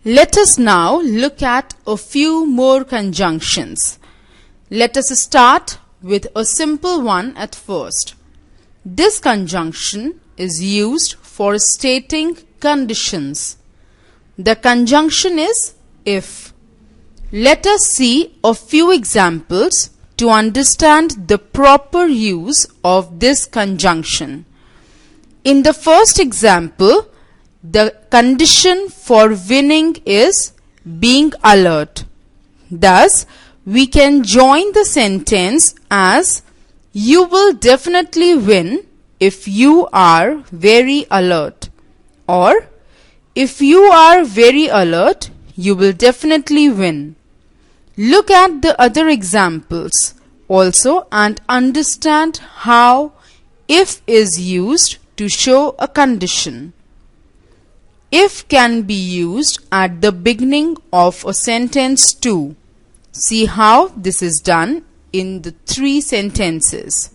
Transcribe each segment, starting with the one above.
Let us now look at a few more conjunctions. Let us start with a simple one at first. This conjunction is used for stating conditions. The conjunction is if. Let us see a few examples to understand the proper use of this conjunction. In the first example, the condition for winning is being alert. Thus, we can join the sentence as you will definitely win if you are very alert, or if you are very alert, you will definitely win. Look at the other examples also and understand how if is used to show a condition. If can be used at the beginning of a sentence too. See how this is done in the 3 sentences.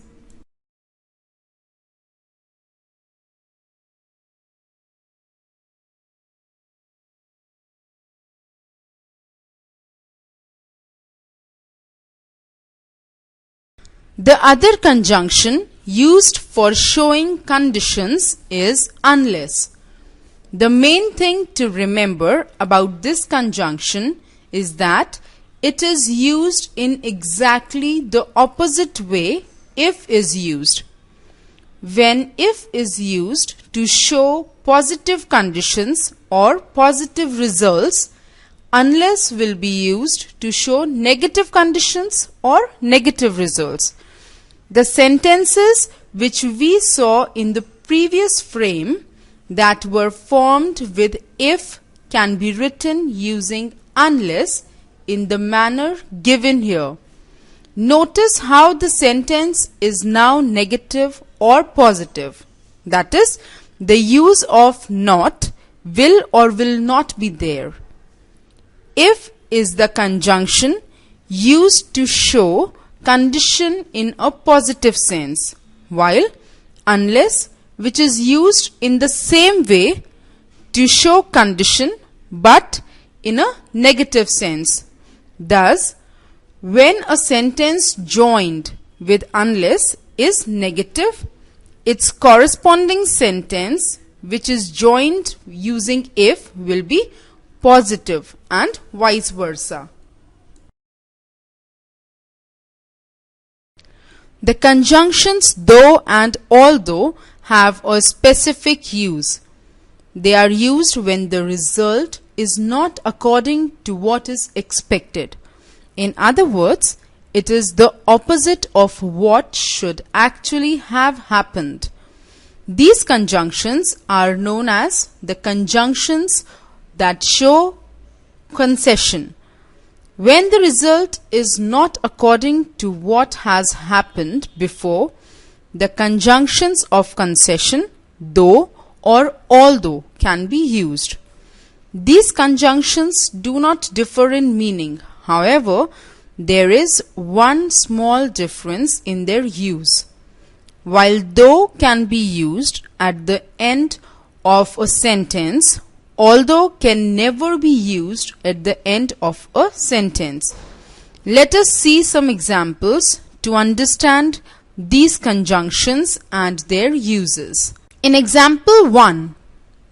The other conjunction used for showing conditions is unless. The main thing to remember about this conjunction is that it is used in exactly the opposite way if is used. When if is used to show positive conditions or positive results, unless will be used to show negative conditions or negative results. The sentences which we saw in the previous frame that were formed with if can be written using unless in the manner given here. Notice how the sentence is now negative or positive. That is, the use of not, will or will not be there. If is the conjunction used to show condition in a positive sense, while unless, which is used in the same way to show condition but in a negative sense. Thus, when a sentence joined with unless is negative, its corresponding sentence which is joined using if will be positive and vice versa. The conjunctions though and although have a specific use. They are used when the result is not according to what is expected. In other words, it is the opposite of what should actually have happened. These conjunctions are known as the conjunctions that show concession. When the result is not according to what has happened before, the conjunctions of concession, though or although, can be used. These conjunctions do not differ in meaning. However, there is one small difference in their use. While though can be used at the end of a sentence, although can never be used at the end of a sentence. Let us see some examples to understand these conjunctions and their uses. In example 1,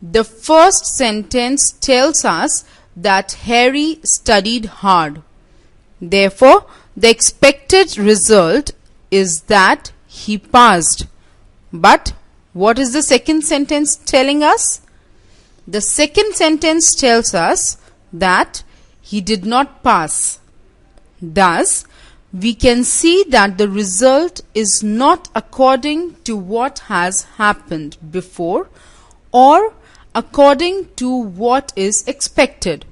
the first sentence tells us that Harry studied hard. Therefore, the expected result is that he passed. But what is the second sentence telling us? The second sentence tells us that he did not pass. Thus, we can see that the result is not according to what has happened before or according to what is expected.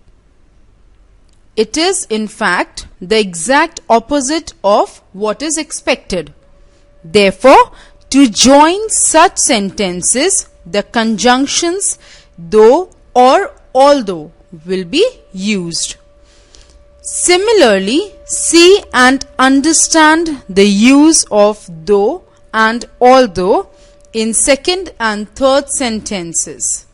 It is in fact the exact opposite of what is expected. Therefore, to join such sentences, the conjunctions though or although will be used. Similarly, see and understand the use of though and although in second and third sentences.